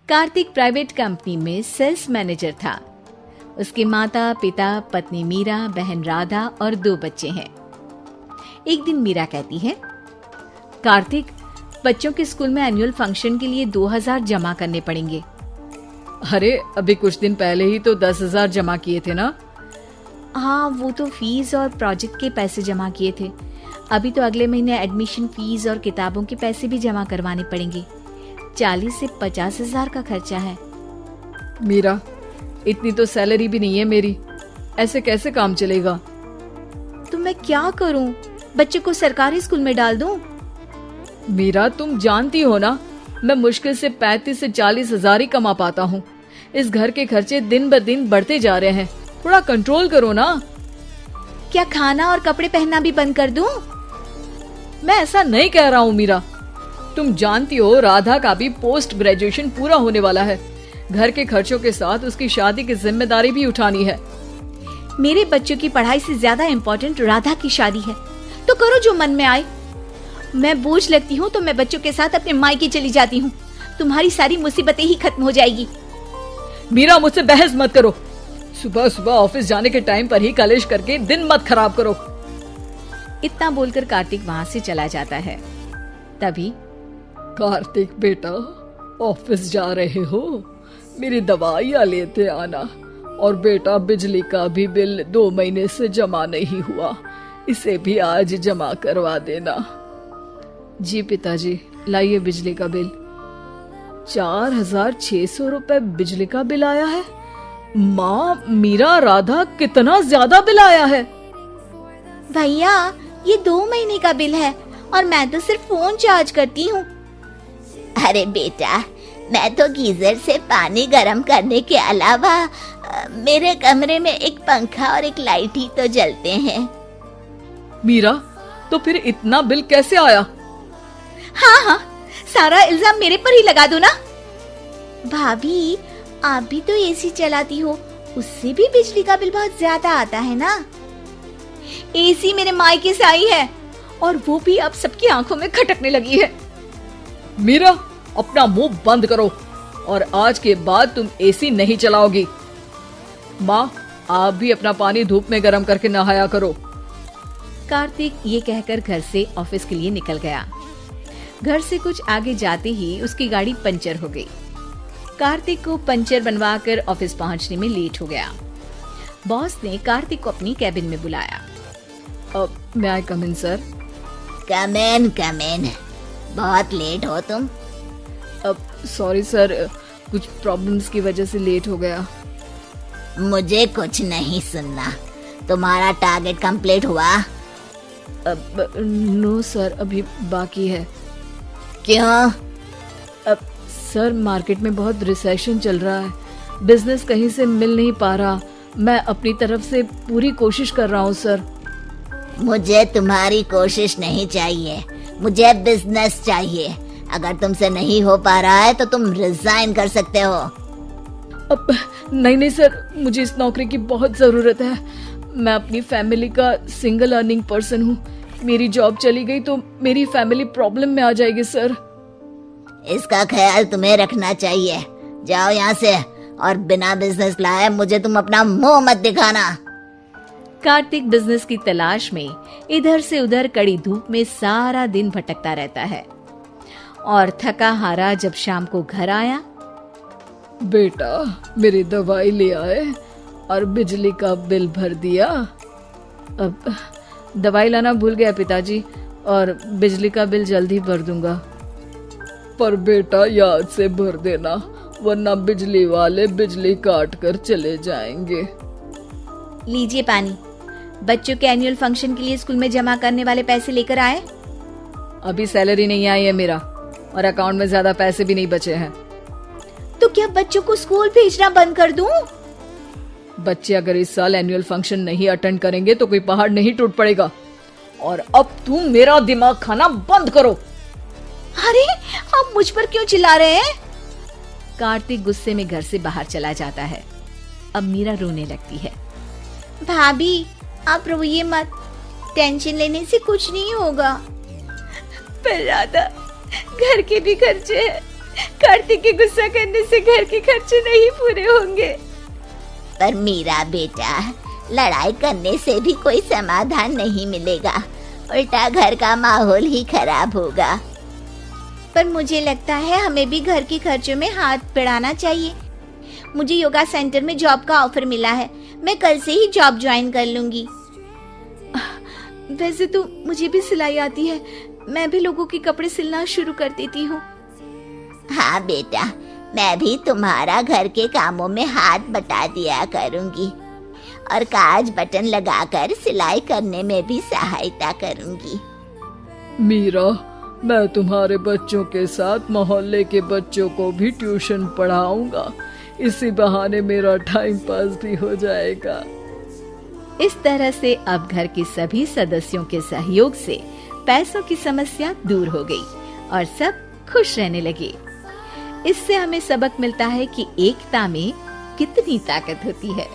Kartik private company में sales manager था। उसके माता पिता, पत्नी मीरा, बहन राधा और 2 बच्चे हैं। एक दिन मीरा कहती है, कार्तिक, बच्चों के स्कूल में एनुअल फंक्शन के लिए 2000 जमा करने पड़ेंगे। अरे अभी कुछ दिन पहले ही तो 10,000 जमा किए थे ना। हाँ, वो तो फीस और प्रोजेक्ट के पैसे जमा किए थे। अभी तो अगले महीने एडमिशन फीस और किताबों के पैसे भी जमा करवाने पड़ेंगे। 40 से 50 हजार का खर्चा है। मीरा, इतनी तो सैलरी भी नहीं है मेरी, ऐसे कैसे काम चलेगा? तो मैं क्या करूं? बच्चे को सरकारी स्कूल में डाल दूं? मीरा, तुम जानती हो ना, मैं मुश्किल से 35 से 40 हजार ही कमा पाता हूँ। इस घर के खर्चे दिन ब दिन बढ़ते जा रहे हैं, थोड़ा कंट्रोल करो ना। क्या खाना और कपड़े पहनना भी बंद कर दूं? मैं ऐसा नहीं कह रहा हूँ मीरा। तुम जानती हो राधा का भी पोस्ट ग्रेजुएशन पूरा होने वाला है। घर के खर्चों के साथ उसकी शादी की जिम्मेदारी भी उठानी है। मेरे बच्चों की पढ़ाई से ज्यादा इम्पोर्टेंट राधा की शादी है, तो करो जो मन में आए। मैं बोझ लगती हूँ तो मैं बच्चों के साथ अपने मायके चली जाती हूँ। तुम्हारी सारी मुसीबतें ही खत्म हो जाएगी। मीरा, मुझसे बहस मत करो। सुबह सुबह ऑफिस जाने के टाइम पर ही कलेश करके दिन मत खराब करो। इतना बोलकर कार्तिक वहाँ से चला जाता है। तभी, कार्तिक बेटा, ऑफिस जा रहे हो? मेरी दवाइयाँ लेते आना। और बेटा, बिजली का भी बिल 2 महीने से जमा नहीं हुआ, इसे भी आज जमा करवा देना। जी पिताजी, लाइए बिजली का बिल। 4600 रुपए बिजली का बिल आया है। माँ, मीरा, राधा, कितना ज्यादा बिल आया है। भैया, ये 2 महीने का बिल है और मैं तो सिर्फ फोन चार्ज करती हूँ। अरे बेटा, मैं तो गीजर से पानी गर्म करने के अलावा मेरे कमरे में एक पंखा और एक लाइट ही तो जलते हैं। मीरा, तो फिर इतना बिल कैसे आया? हाँ, सारा इल्जाम मेरे पर ही लगा दो ना। भाभी, आप भी तो एसी चलाती हो, उससे भी बिजली का बिल बहुत ज्यादा आता है ना। एसी मेरे मायके से आई है और वो भी अब सबकी आंखों में खटकने लगी है। मीरा, अपना मुंह बंद करो और आज के बाद तुम एसी नहीं चलाओगी। माँ, आप भी अपना पानी धूप में गर्म करके नहाया करो। कार्तिक ये कहकर घर से ऑफिस के लिए निकल गया। घर से कुछ आगे जाते ही उसकी गाड़ी पंचर हो गई। कार्तिक को पंचर बनवाकर ऑफिस पहुंचने में लेट हो गया। बॉस ने कार्तिक को अपनी कैबिन में बुलाया। may I come in, sir? Come in. बहुत लेट हो तुम। सॉरी सर, कुछ प्रॉब्लम्स की वजह से लेट हो गया। मुझे कुछ नहीं सुनना। तुम्हारा टारगेट कंप्लीट हुआ? नो सर, अभी बाकी है। क्यों? सर, मार्केट में बहुत रिसेशन चल रहा है, बिजनेस कहीं से मिल नहीं पा रहा। मैं अपनी तरफ से पूरी कोशिश कर रहा हूँ सर। मुझे तुम्हारी कोशिश नहीं चाहिए, मुझे बिजनेस चाहिए। अगर तुमसे नहीं हो पा रहा है तो तुम रिजाइन कर सकते हो। अब नहीं सर, मुझे इस नौकरी की बहुत जरूरत है। मैं अपनी फैमिली का सिंगल अर्निंग पर्सन हूँ। मेरी जॉब चली गई तो मेरी फैमिली प्रॉब्लम में आ जाएगी सर। इसका ख्याल तुम्हें रखना चाहिए। जाओ यहाँ से, और बिना बिजनेस लाए मुझे तुम अपना मुंह मत दिखाना। कार्तिक बिजनेस की तलाश में इधर से उधर कड़ी धूप में सारा दिन भटकता रहता है और थका हारा जब शाम को घर आया। बेटा, मेरी दवाई ले आए और बिजली का बिल भर दिया। अब दवाई लाना भूल गया पिताजी, और बिजली का बिल जल्दी भर दूंगा। पर बेटा, याद से भर देना, वरना बिजली वाले बिजली काट कर चले जाएंगे। लीजिए पानी। बच्चों के एनुअल फंक्शन के लिए स्कूल में जमा करने वाले पैसे लेकर आए? अभी सैलरी नहीं आई है मेरा, और अकाउंट में ज्यादा पैसे भी नहीं बचे हैं। तो क्या बच्चों को स्कूल भेजना बंद कर दूं? बच्चे अगर इस साल एनुअल फंक्शन नहीं अटेंड करेंगे तो कोई पहाड़ नहीं टूट पड़ेगा। और अब तुम मेरा दिमाग खाना बंद करो। अरे, आप मुझ पर क्यों चिल्ला रहे हैं? कार्तिक गुस्से में घर से बाहर चला जाता है। अब मीरा रोने लगती है। भाभी, आप रोइए मत, टेंशन लेने से कुछ नहीं होगा। पर राधा, घर के भी खर्चे हैं, कार्तिक के गुस्सा करने से घर के खर्चे नहीं पूरे होंगे। पर मीरा बेटा, लड़ाई करने से भी कोई समाधान नहीं मिलेगा, उल्टा घर का माहौल ही खराब होगा। पर मुझे लगता है हमें भी घर के खर्चों में हाथ बढ़ाना चाहिए। मुझे योगा सेंटर में जॉब का ऑफर मिला है, मैं कल से ही जॉब ज्वाइन कर लूंगी। वैसे तो मुझे भी सिलाई आती है, मैं भी लोगों के कपड़े सिलना शुरू कर देती हूँ। हाँ बेटा, मैं भी तुम्हारा घर के कामों में हाथ बटा दिया करूंगी और काज बटन लगाकर सिलाई करने में भी सहायता करूंगी। मीरा, मैं तुम्हारे बच्चों के साथ मोहल्ले के बच्चों को भी ट्यूशन पढ़ाऊंगा। इसी बहाने मेरा टाइम पास भी हो जाएगा। इस तरह से अब घर के सभी सदस्यों के सहयोग से पैसों की समस्या दूर हो गई और सब खुश रहने लगे। इससे हमें सबक मिलता है कि एकता में कितनी ताकत होती है।